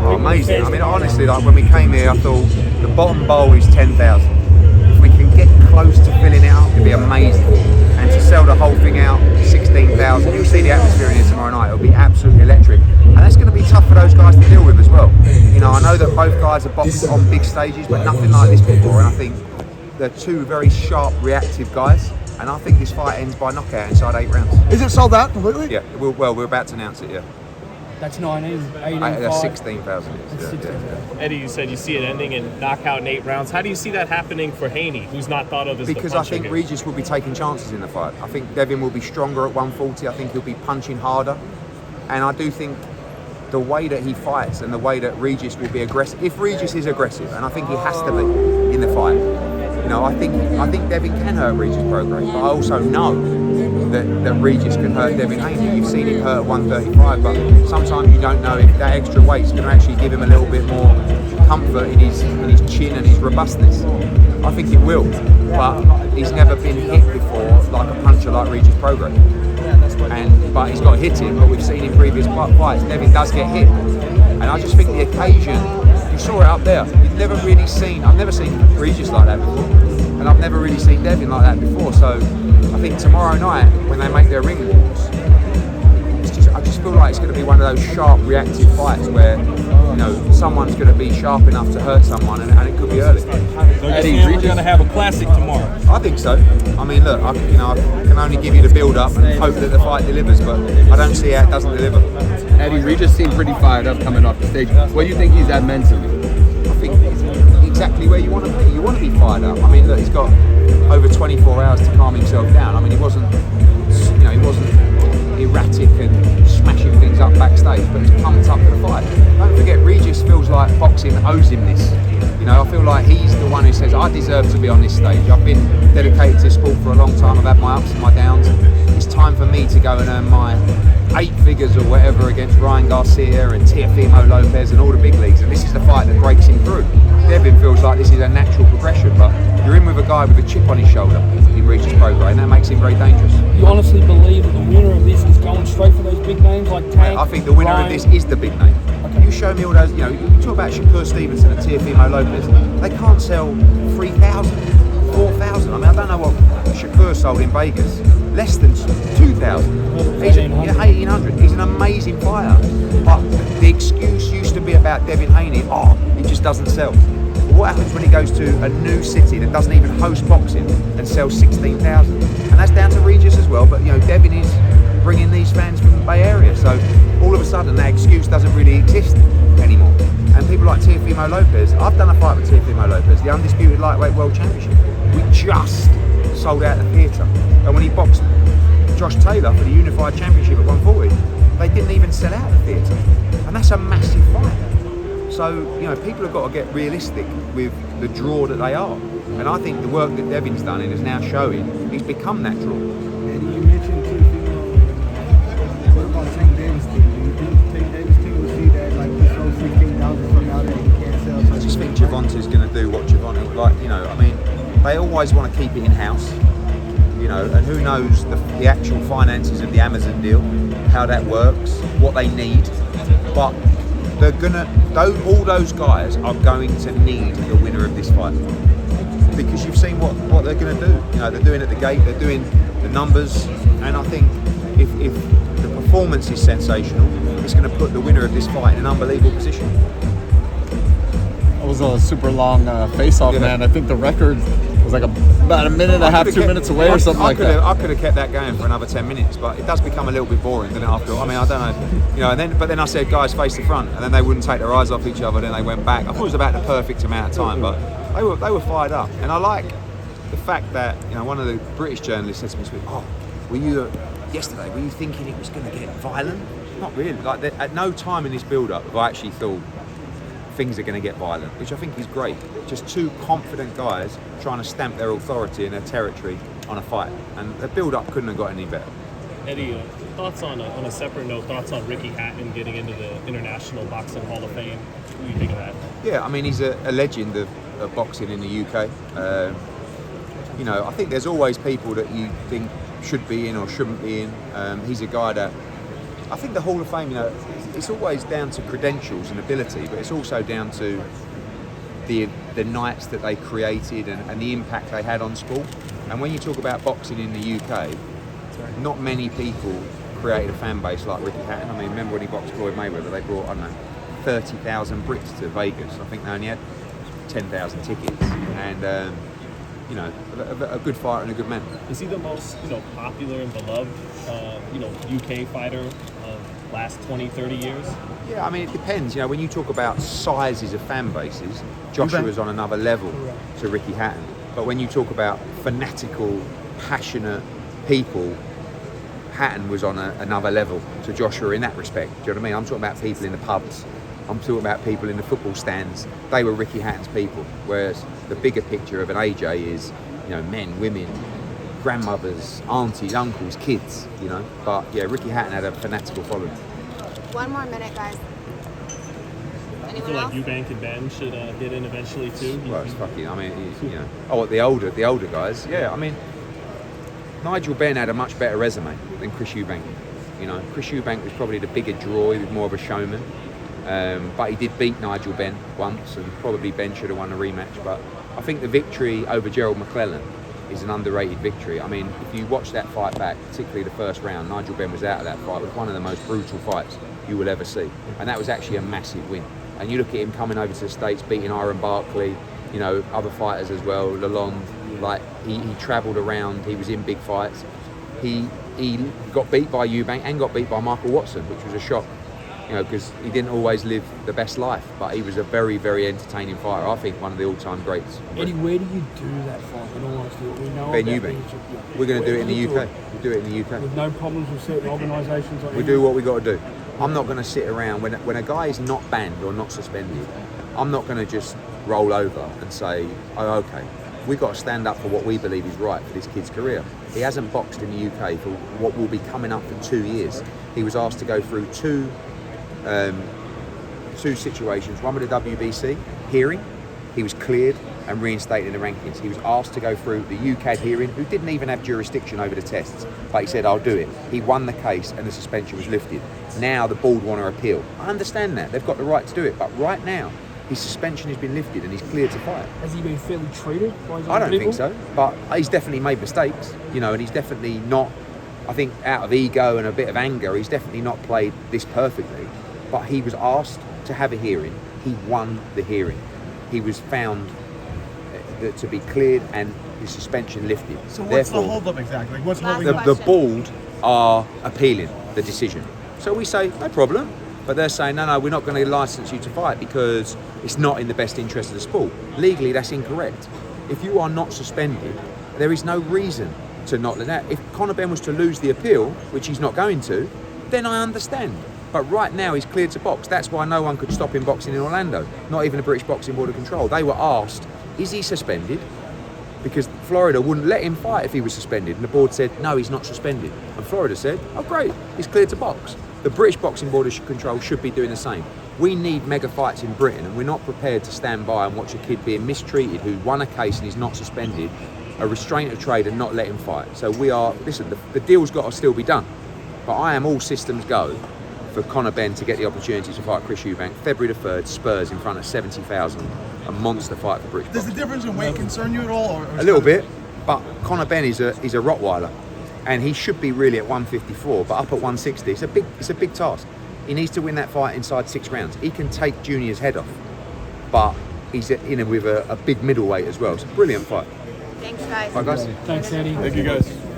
Oh, amazing. I mean, honestly, like when we came here, I thought the bottom bowl is 10,000. If we can get close to filling it up, it'd be amazing. And to sell the whole thing out, 16,000, you'll see the atmosphere in here tomorrow night. It'll be absolutely electric. And that's going to be tough for those guys to deal with as well. You know, I know that both guys have boxed on big stages, but nothing like this before. And I think they're two very sharp, reactive guys. And I think this fight ends by knockout inside 8 rounds. Is it sold out completely? Yeah, we're about to announce it, yeah. That's 19, 18, That's 16,000. Eddie, you said you see it ending in knockout in 8 rounds. How do you see that happening for Haney, who's not thought of as the puncher? Because I think Regis will be taking chances in the fight. I think Devin will be stronger at 140. I think he'll be punching harder. And I do think the way that he fights and the way that Regis will be aggressive, if Regis is aggressive, and I think he has to be in the fight, you know, I think Devin can hurt Regis Prograis, but I also know that Regis can hurt Devin Haney. You've seen him hurt at 135, but sometimes you don't know if that extra weight's going to actually give him a little bit more comfort in his chin and his robustness. I think it will, but he's never been hit before like a puncher like Regis Prograis. But he's got hit him, but we've seen in previous fights, Devin does get hit. And I just think the occasion, you saw it up there, I've never seen Regis like that before. And I've never really seen Devin like that before. So I think tomorrow night, when they make their ring walks, I just feel like it's going to be one of those sharp, reactive fights where, you know, someone's going to be sharp enough to hurt someone, and it could be early. So Eddie, we're going to have a classic tomorrow. I think so. I mean, look, I can only give you the build-up and hope that the fight delivers, but I don't see how it doesn't deliver. Eddie, Regis seemed pretty fired up coming off the stage. What do you think he's at mentally? I think he's exactly where you want to be. You want to be fired up. I mean, look, he's got over 24 hours to calm himself down. I mean, he wasn't erratic and smashing things up backstage, but he's pumped up for the fight. Don't forget, Regis feels like boxing owes him this. You know, I feel like he's the one who says, I deserve to be on this stage. I've been dedicated to sport for a long time. I've had my ups and my downs. It's time for me to go and earn my 8 figures or whatever against Ryan Garcia and Teofimo Lopez and all the big leagues. And this is the fight that breaks him through. Devin feels like this is a natural progression, but you're in with a guy with a chip on his shoulder in Regis Prograis, and that makes him very dangerous. You honestly believe that the winner of this is going straight for those big names like Tank? I think the winner of this is the big name. Okay. You show me all those, you know, you talk about Shakur Stevenson and Teofimo Lopez, they can't sell 3,000, 4,000. I mean, I don't know what Shakur sold in Vegas. Less than 2,000. He's 1,800. He's an amazing fighter. But the excuse used to be about Devin Haney, he just doesn't sell. But what happens when he goes to a new city that doesn't even host boxing and sells 16,000? And that's down to Regis as well, but you know, Devin is bringing these fans from the Bay Area. So all of a sudden that excuse doesn't really exist anymore. And people like Teofimo Lopez, I've done a fight with Teofimo Lopez, the undisputed lightweight world championship. We just sold out the theatre. And when he boxed Josh Taylor for the unified championship at 140, they didn't even sell out the theatre. And that's a massive fight. So, you know, people have got to get realistic with the draw that they are. And I think the work that Devin's done and is now showing, he's become that draw. And you mentioned too, what about Tank Davis team? Do you think Tank Davis team will see that, like, he sold 16,000 from now that he can't sell? I just think Gervonta's going to do what Gervonta, like, you know, I mean, they always want to keep it in-house, you know, and who knows the actual finances of the Amazon deal, how that works, what they need, but they're gonna, all those guys are going to need the winner of this fight, because you've seen what they're going to do. You know, they're doing at the gate, they're doing the numbers, and I think if the performance is sensational, it's going to put the winner of this fight in an unbelievable position. It was a super long face-off, man. I think the record was like about a minute and a half, 2 minutes away or something like that. I could have kept that going for another 10 minutes, but it does become a little bit boring, doesn't it, after all? I mean, I don't know. You know, but then I said, guys, face the front, and then they wouldn't take their eyes off each other, then they went back. I thought it was about the perfect amount of time, but they were fired up. And I like the fact that, you know, one of the British journalists said to me, were you thinking it was going to get violent? Not really. Like, at no time in this build-up have I actually thought things are going to get violent, which I think is great. Just two confident guys trying to stamp their authority in their territory on a fight, and the build-up couldn't have got any better. Eddie, thoughts on a separate note, thoughts on Ricky Hatton getting into the International Boxing Hall of Fame? What do you think of that? Yeah, I mean, he's a legend of boxing in the UK. You know, I think there's always people that you think should be in or shouldn't be in. He's a guy that, I think the Hall of Fame, you know, it's always down to credentials and ability, but it's also down to the nights that they created and the impact they had on sport. And when you talk about boxing in the UK, not many people created a fan base like Ricky Hatton. I mean, remember when he boxed Floyd Mayweather, they brought, I don't know, 30,000 Brits to Vegas. I think they only had 10,000 tickets. And, you know, a good fighter and a good man. Is he the most, popular and beloved, UK fighter of last 20, 30 years? Yeah, I mean, it depends. You know, when you talk about sizes of fan bases, Joshua's on another level to Ricky Hatton. But when you talk about fanatical, passionate people, Hatton was on another level to Joshua in that respect. Do you know what I mean? I'm talking about people in the pubs. I'm talking about people in the football stands. They were Ricky Hatton's people. Whereas the bigger picture of an AJ is, men, women, grandmothers, aunties, uncles, kids, But yeah, Ricky Hatton had a fanatical following. 1 more minute, guys. I feel like Eubank and Ben should get in eventually too. Well, it's fucking, the older guys. Yeah, I mean, Nigel Benn had a much better resume than Chris Eubank. Chris Eubank was probably the bigger draw. He was more of a showman. But he did beat Nigel Benn once, and probably Ben should have won a rematch. But I think the victory over Gerald McClellan is an underrated victory. I mean, if you watch that fight back, particularly the first round, Nigel Benn was out of that fight. It was one of the most brutal fights you will ever see. And that was actually a massive win. And you look at him coming over to the States, beating Iron Barkley, other fighters as well, Lalonde. Like, he travelled around, he was in big fights. He got beat by Eubank and got beat by Michael Watson, which was a shock. Because he didn't always live the best life, but he was a very, very entertaining fighter. I think one of the all-time greats. Eddie, where do you do that fight? In all honesty, we know Ben Eubank. We're going to do it in the UK. We'll do it in the UK. With no problems with certain organisations. We do what we got to do. I'm not going to sit around when a guy is not banned or not suspended. I'm not going to just roll over and say, "Oh, okay." We've got to stand up for what we believe is right for this kid's career. He hasn't boxed in the UK for what will be coming up for 2 years. He was asked to go through two situations. One with the WBC hearing, he was cleared and reinstated in the rankings. He was asked to go through the UCAD hearing, who didn't even have jurisdiction over the tests, but he said, "I'll do it." He won the case and the suspension was lifted. Now the board want to appeal. I understand that, they've got the right to do it, but right now his suspension has been lifted and he's cleared to fight. Has he been fairly treated by his own I don't people? think so, but he's definitely made mistakes, and he's definitely not, I think out of ego and a bit of anger, he's definitely not played this perfectly. But he was asked to have a hearing. He won the hearing. He was found to be cleared and his suspension lifted. So what's the hold-up exactly? What's holding up? The board are appealing the decision. So we say, no problem. But they're saying, no, we're not going to license you to fight because it's not in the best interest of the sport. Legally, that's incorrect. If you are not suspended, there is no reason to not let that. If Conor Benn was to lose the appeal, which he's not going to, then I understand. But right now he's cleared to box. That's why no one could stop him boxing in Orlando. Not even the British Boxing Board of Control. They were asked, is he suspended? Because Florida wouldn't let him fight if he was suspended. And the board said, no, he's not suspended. And Florida said, oh great, he's cleared to box. The British Boxing Board of Control should be doing the same. We need mega fights in Britain, and we're not prepared to stand by and watch a kid being mistreated who won a case and is not suspended, a restraint of trade, and not let him fight. So the deal's got to still be done. But I am all systems go for Conor Benn to get the opportunity to fight Chris Eubank. February the 3rd, Spurs in front of 70,000. A monster fight for British Does boxing. the difference in weight concern you at all? Or A little bit, but Conor Benn is a Rottweiler. And he should be really at 154, but up at 160, it's a big task. He needs to win that fight inside 6 rounds. He can take Junior's head off, but he's in with a big middleweight as well. It's a brilliant fight. Thanks, guys. Bye, guys. Thanks, Eddie. Thank you guys.